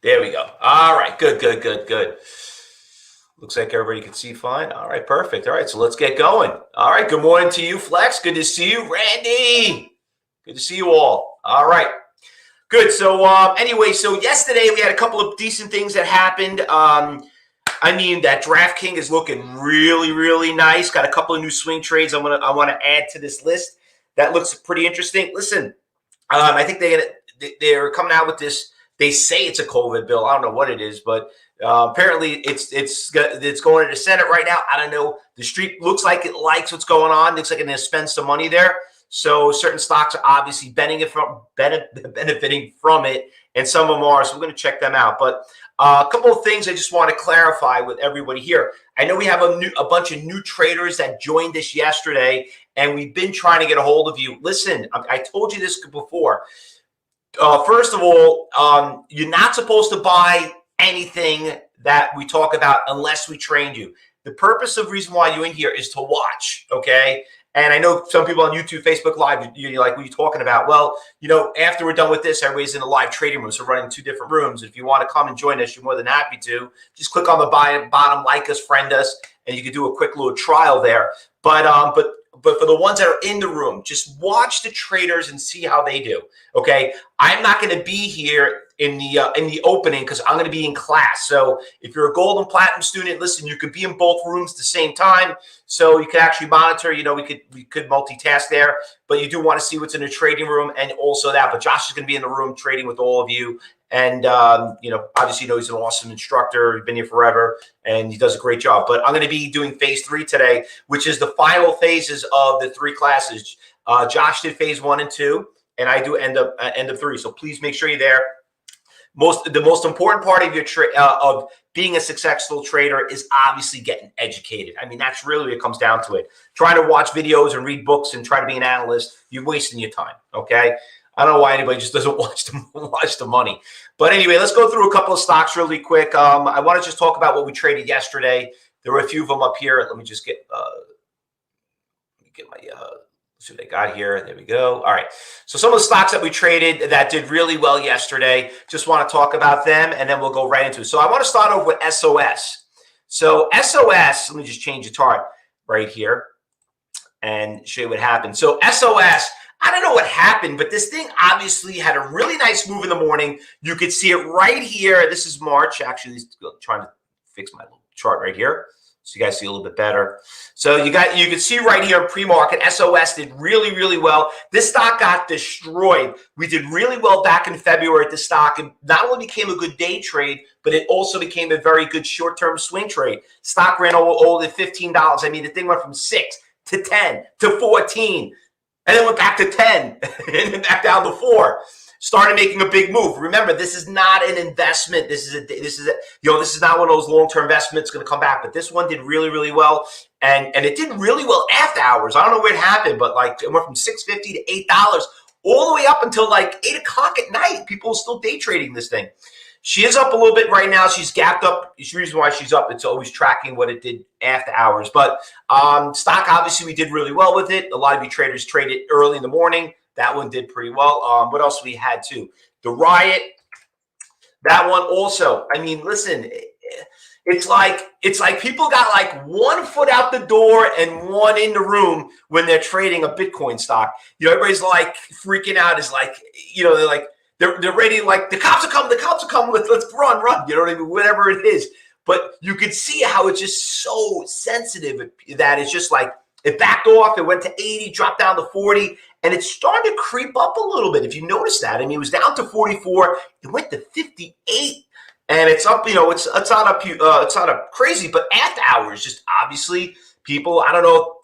There we go. All right. Good, good, good, good. Looks like everybody can see fine. All right, perfect. All right, so let's get going. All right, good morning to you, Flex. Good to see you, Randy. Good to see you all. All right, good. So anyway, so yesterday we had a couple of decent things that happened. I mean, that DraftKings is looking really, really nice. Got a couple of new swing trades I want to add to this list. That looks pretty interesting. Listen, I think they're coming out with this. They say it's a COVID bill. I don't know what it is, but apparently it's going to the Senate right now. I don't know. The street looks like it likes what's going on. Looks like it's going to spend some money there. So certain stocks are obviously benefiting from it, and some of them are. So we're going to check them out. But a couple of things I just want to clarify with everybody here. I know we have a bunch of new traders that joined us yesterday, and we've been trying to get a hold of you. Listen, I told you this before. First of all, you're not supposed to buy anything that we talk about unless we trained you. The purpose of reason why you're in here is to watch, okay? And I know some people on YouTube, Facebook Live, you're like, what are you talking about? Well, after we're done with this, everybody's in a live trading room. So we're running two different rooms. If you want to come and join us, you're more than happy to. Just click on the bottom, like us, friend us, and you can do a quick little trial there. But for the ones that are in the room, just watch the traders and see how they do. Okay, I'm not going to be here in the opening because I'm going to be in class. So if you're a gold and platinum student, listen, you could be in both rooms at the same time, so you can actually monitor. We could multitask there, but you do want to see what's in the trading room and also that. But Josh is going to be in the room trading with all of you. And, obviously, he's an awesome instructor. He's been here forever, and he does a great job. But I'm going to be doing phase 3 today, which is the final phases of the 3 classes. Josh did phase 1 and 2, and I do end of 3. So please make sure you're there. The most important part of your of being a successful trader is obviously getting educated. I mean, that's really what it comes down to it. Trying to watch videos and read books and try to be an analyst, you're wasting your time, okay? I don't know why anybody just doesn't watch the money. But anyway, let's go through a couple of stocks really quick. I want to just talk about what we traded yesterday. There were a few of them up here. Let me just get my see what I got here. There we go. All right. So some of the stocks that we traded that did really well yesterday, just want to talk about them, and then we'll go right into it. So I want to start off with SOS. So SOS, let me just change the chart right here and show you what happened. So SOS, I don't know what happened, but this thing obviously had a really nice move in the morning. You could see it right here. This is March. Actually, trying to fix my little chart right here so you guys see a little bit better. So you can see right here in pre-market, SOS did really, really well. This stock got destroyed. We did really well back in February at the stock. It not only became a good day trade, but it also became a very good short-term swing trade. Stock ran over at $15. I mean, the thing went from 6 to 10 to 14. And then went back to 10 and then back down to 4. Started making a big move. Remember, this is not an investment. This is not one of those long-term investments going to come back. But this one did really, really well, and it did really well after hours. I don't know where it happened, but like it went from $6.50 to $8 all the way up until like 8 o'clock at night. People are still day trading this thing. She is up a little bit right now. She's gapped up. The reason why she's up, it's always tracking what it did after hours. But stock, obviously, we did really well with it. A lot of you traders traded early in the morning. That one did pretty well. What else we had too? The Riot, that one also. I mean, listen, it's like people got like one foot out the door and one in the room when they're trading a Bitcoin stock. Everybody's like freaking out. Is like, they're like, they're ready, like the cops are coming, let's run. You know what I mean? Whatever it is. But you could see how it's just so sensitive that it's just like it backed off, it went to 80, dropped down to 40, and it's starting to creep up a little bit. If you notice that, I mean, it was down to 44, it went to 58, and it's up, it's not up, it's not up crazy, but after hours, just obviously people, I don't know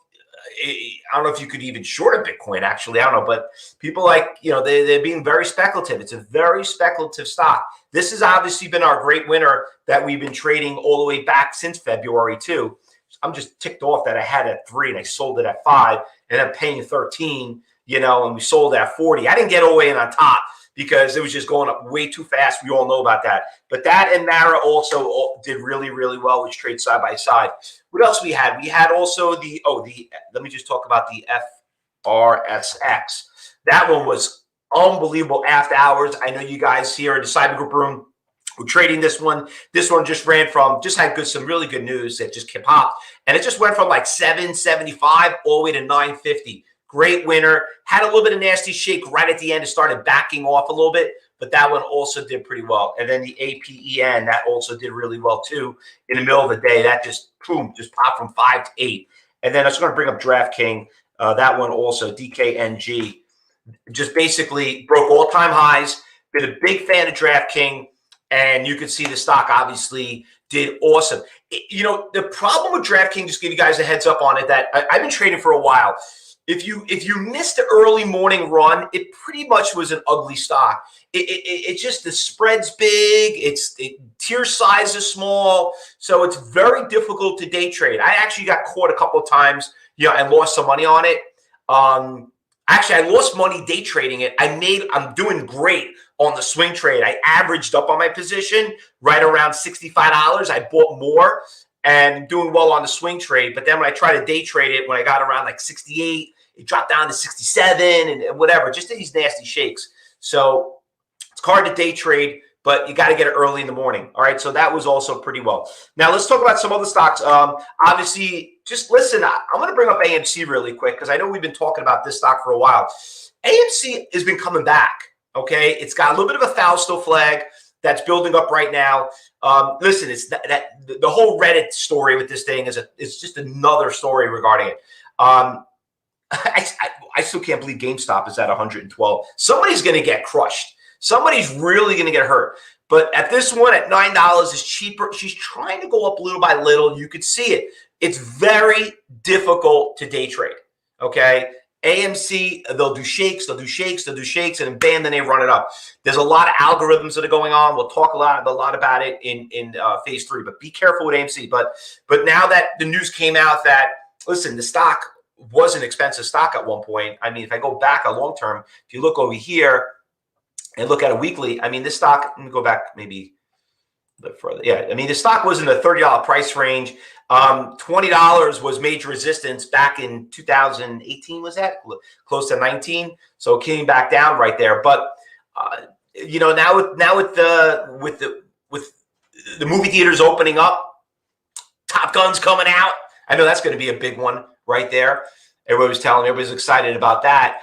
if you could even short a Bitcoin, actually. I don't know. But people they're being very speculative. It's a very speculative stock. This has obviously been our great winner that we've been trading all the way back since February, too. I'm just ticked off that I had it at 3 and I sold it at 5 and I'm paying 13, and we sold at 40. I didn't get all the way in on top because it was just going up way too fast. We all know about that. But that and Mara also did really, really well, which trade side by side. What else we had? We had also let me just talk about the FRSX. That one was unbelievable after hours. I know you guys here in the Cyber Group room We're trading this one. This one just ran from, just had some really good news that just popped. And it just went from like 775 all the way to 950. Great winner. Had a little bit of nasty shake right at the end. It started backing off a little bit, but that one also did pretty well. And then the APEN, that also did really well too. In the middle of the day, that just, boom, just popped from 5 to 8. And then I was going to bring up DraftKings. That one also, DKNG, just basically broke all-time highs. Been a big fan of DraftKings. And you can see the stock obviously did awesome. You know, the problem with DraftKings, just give you guys a heads up on it, that I've been trading for a while. If you missed the early morning run, it pretty much was an ugly stock. It just, the spread's big, tier size is small, so it's very difficult to day trade. I actually got caught a couple of times, you know, and lost some money on it. Actually, I lost money day trading it. I'm doing great on the swing trade. I averaged up on my position right around $65. I bought more and doing well on the swing trade. But then when I tried to day trade it, when I got around like 68, it dropped down to 67 and whatever, just these nasty shakes. So it's hard to day trade, but you got to get it early in the morning. All right. So that was also pretty well. Now let's talk about some other stocks. Obviously, just listen, I'm going to bring up AMC really quick because I know we've been talking about this stock for a while. AMC has been coming back. Okay. It's got a little bit of a Fausto flag that's building up right now. Listen, it's the whole Reddit story with this thing it's just another story regarding it. I still can't believe GameStop is at 112. Somebody's going to get crushed. Somebody's really going to get hurt. But at this one, at $9 is cheaper. She's trying to go up little by little. You could see it. It's very difficult to day trade. Okay. AMC, they'll do shakes, and then bam, then they run it up. There's a lot of algorithms that are going on. We'll talk a lot about it in phase 3, but be careful with AMC. But now that the news came out that, listen, the stock was an expensive stock at one point. I mean, if I go back a long term, if you look over here and look at a weekly, I mean, this stock, let me go back maybe a bit further. Yeah, I mean, the stock was in the $30 price range. $20 was major resistance back in 2018. Was that close to 19? So it came back down right there. But you know, now with the movie theaters opening up, Top Gun's coming out. I know that's going to be a big one right there. Everybody was telling me, everybody's excited about that.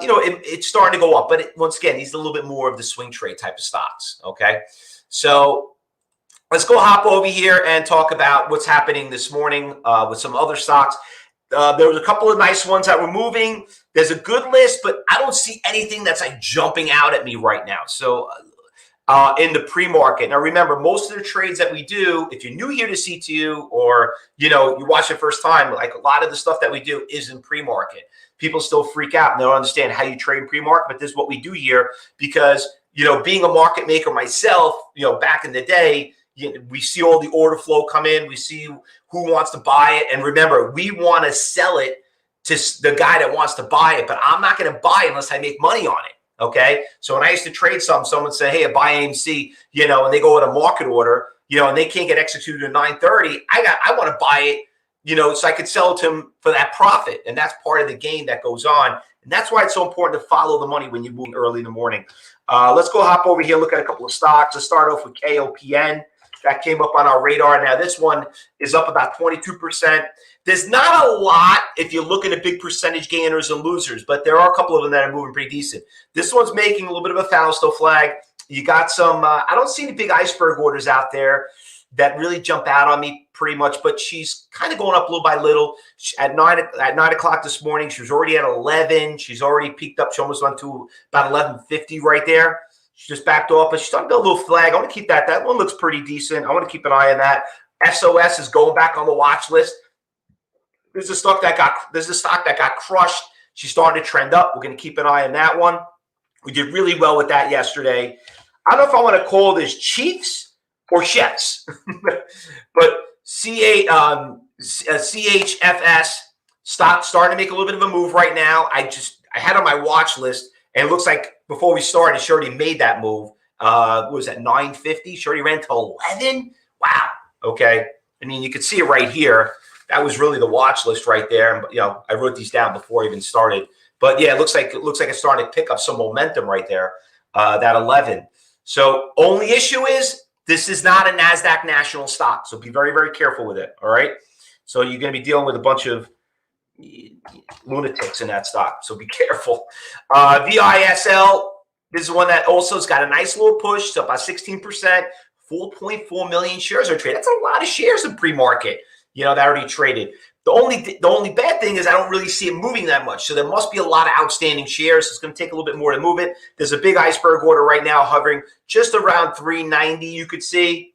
You know, it's starting to go up, but once again, these are a little bit more of the swing trade type of stocks. Okay, so let's go hop over here and talk about what's happening this morning with some other stocks. There was a couple of nice ones that were moving. There's a good list, but I don't see anything that's like jumping out at me right now. So in the pre-market. Now, remember, most of the trades that we do, if you're new here to CTU or, you know, you watch it first time, like a lot of the stuff that we do is in pre-market. People still freak out and they don't understand how you trade in pre-market, but this is what we do here because, you know, being a market maker myself, you know, back in the day, we see all the order flow come in. We see who wants to buy it. And remember, we want to sell it to the guy that wants to buy it, but I'm not going to buy it unless I make money on it. Okay. So when I used to trade someone would say, hey, I buy AMC, you know, and they go with a market order, you know, and they can't get executed at 9:30. I want to buy it, you know, so I could sell it to them for that profit. And that's part of the game that goes on. And that's why it's so important to follow the money when you're moving early in the morning. Let's go hop over here, look at a couple of stocks. Let's start off with KOPN. That came up on our radar. Now, this one is up about 22%. There's not a lot if you look at the big percentage gainers and losers, but there are a couple of them that are moving pretty decent. This one's making a little bit of a Fausto flag. You got some, I don't see any big iceberg orders out there that really jump out on me pretty much, but she's kind of going up little by little. At 9 o'clock this morning, she was already at 11. She's already peaked up. She almost went to about 11.50 right there. She just backed off, but she's starting to build a little flag. I want to keep that. That one looks pretty decent. I want to keep an eye on that. SOS is going back on the watch list. There's a stock that got crushed. She's starting to trend up. We're going to keep an eye on that one. We did really well with that yesterday. I don't know if I want to call this Chiefs or Chefs, but CHFS stock starting to make a little bit of a move right now. I had on my watch list, and it looks like before we started, she already made that move. What was that, 9.50? She already ran to 11? Wow. Okay. I mean, you can see it right here. That was really the watch list right there. And, you know, I wrote these down before I even started. But yeah, it looks like it's starting to pick up some momentum right there. That 11. So only issue is This is not a NASDAQ national stock, so be very, very careful with it, all right? So you're going to be dealing with a bunch of lunatics in that stock, so be careful. VISL, this is one that also has got a nice little push. It's up by 16%, 4.4 million shares are traded. That's a lot of shares in pre-market, that already traded. The only bad thing is I don't really see it moving that much. So there must be a lot of outstanding shares. It's going to take a little bit more to move it. There's a big iceberg order right now hovering just around 390. You could see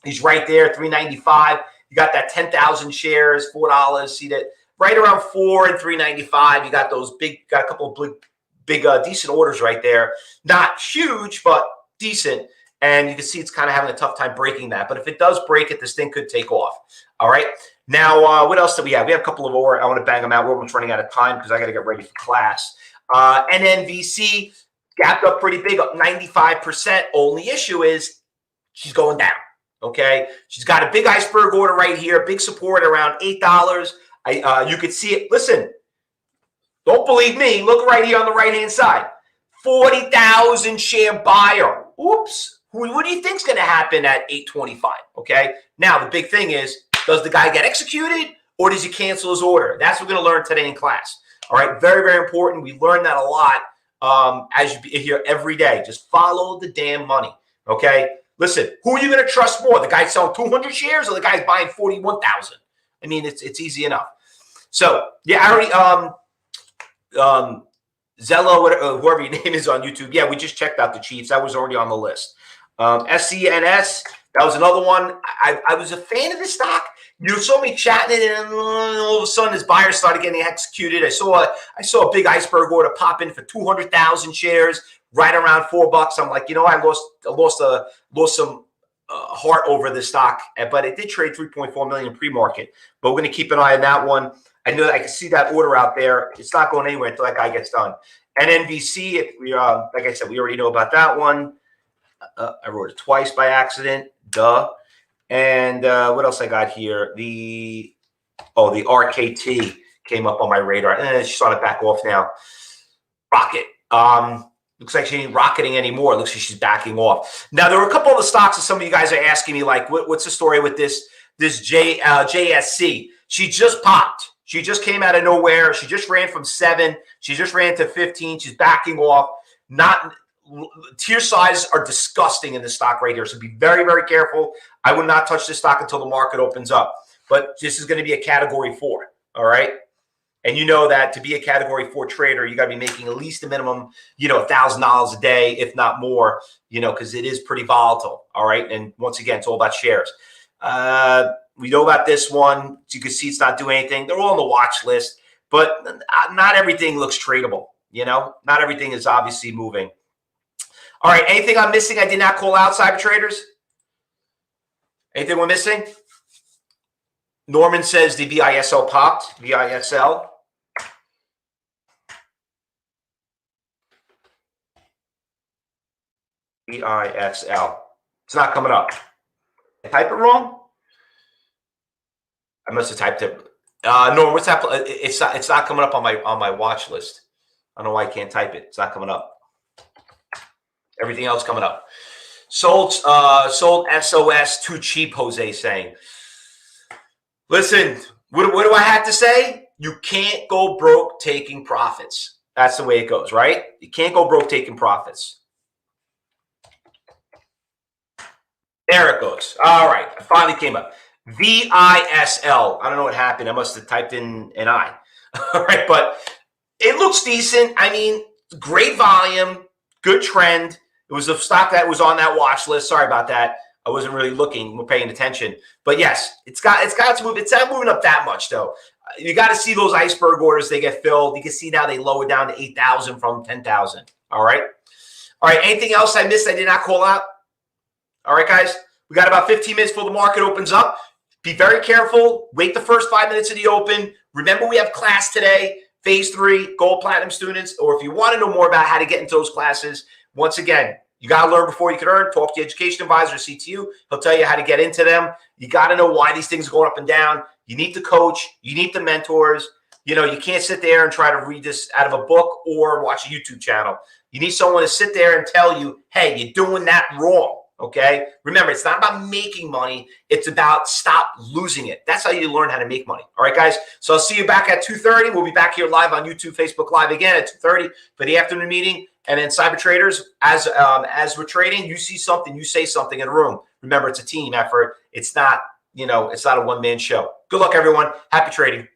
he's right there, 395. You got that 10,000 shares, $4. See that right around 4 and 395. You got those got a couple of big decent orders right there. Not huge, but decent. And you can see it's kind of having a tough time breaking that. But if it does break it, this thing could take off. All right. Now, what else do we have? We have a couple of more. I want to bang them out. We're almost running out of time because I got to get ready for class. NNVC gapped up pretty big, up 95%. Only issue is she's going down. Okay. She's got a big iceberg order right here, big support around $8. You could see it. Listen, don't believe me. Look right here on the right-hand side. 40,000 share buyer. Oops. What do you think's going to happen at 825? Okay. Now, the big thing is, does the guy get executed or does he cancel his order? That's what we're going to learn today in class. All right. Very, very important. We learn that a lot as you be here every day. Just follow the damn money. Okay. Listen, who are you going to trust more? The guy selling 200 shares or the guy's buying 41,000? I mean, it's easy enough. So, yeah, I already, Zello, whoever your name is on YouTube. Yeah, we just checked out the Chiefs. That was already on the list. SENS, that was another one. I was a fan of this stock. You saw me chatting it, and all of a sudden, his buyers started getting executed. I saw a big iceberg order pop in for 200,000 shares, right around $4. I'm like, I lost some heart over this stock, but it did trade 3.4 million pre-market. But we're going to keep an eye on that one. I know that I can see that order out there. It's not going anywhere until that guy gets done. NNVC, like I said, we already know about that one. I wrote it twice by accident. Duh. And what else I got here? The RKT came up on my radar. She's on it back off now. Rocket. Looks like she ain't rocketing anymore. Looks like she's backing off. Now, there were a couple of the stocks that some of you guys are asking me, like, what's the story with this JSC? She just popped. She just came out of nowhere. She just ran from 7. She just ran to 15. She's backing off. Tier sizes are disgusting in this stock right here. So be very, very careful. I would not touch this stock until the market opens up. But this is going to be a category 4. All right. And you know that to be a category 4 trader, you got to be making at least a minimum, $1,000 a day, if not more, because it is pretty volatile. All right. And once again, it's all about shares. We know about this one. So you can see it's not doing anything. They're all on the watch list, but not everything looks tradable. Not everything is obviously moving. All right. Anything I'm missing I did not call out, cyber traders? Anything we're missing? Norman says the VISL popped. VISL. VISL. It's not coming up. I type it wrong? I must have typed it. No, what's that? It's not coming up on my watch list. I don't know why I can't type it. It's not coming up. Everything else coming up. Sold SOS too cheap, Jose saying. Listen, what do I have to say? You can't go broke taking profits. That's the way it goes, right? You can't go broke taking profits. There it goes. All right. It finally came up. VISL. I don't know what happened. I must have typed in an I. All right. But it looks decent. I mean, great volume, good trend. It was a stock that was on that watch list. Sorry about that. I wasn't really looking, paying attention. But yes, it's got to move. It's not moving up that much, though. You got to see those iceberg orders. They get filled. You can see now they lower down to 8,000 from 10,000. All right. All right. Anything else I missed I did not call out? All right, guys. We got about 15 minutes before the market opens up. Be very careful. Wait the first 5 minutes of the open. Remember, we have class today, phase 3, gold platinum students. Or if you want to know more about how to get into those classes, once again, you got to learn before you can earn. Talk to your education advisor, CTU. He'll tell you how to get into them. You got to know why these things are going up and down. You need the coach. You need the mentors. You can't sit there and try to read this out of a book or watch a YouTube channel. You need someone to sit there and tell you, hey, you're doing that wrong. Okay. Remember, it's not about making money. It's about stop losing it. That's how you learn how to make money. All right, guys. So I'll see you back at 2:30. We'll be back here live on YouTube, Facebook Live again at 2:30 for the afternoon meeting. And then cyber traders, as we're trading, you see something, you say something in a room. Remember, it's a team effort. It's not, it's not a one-man show. Good luck, everyone. Happy trading.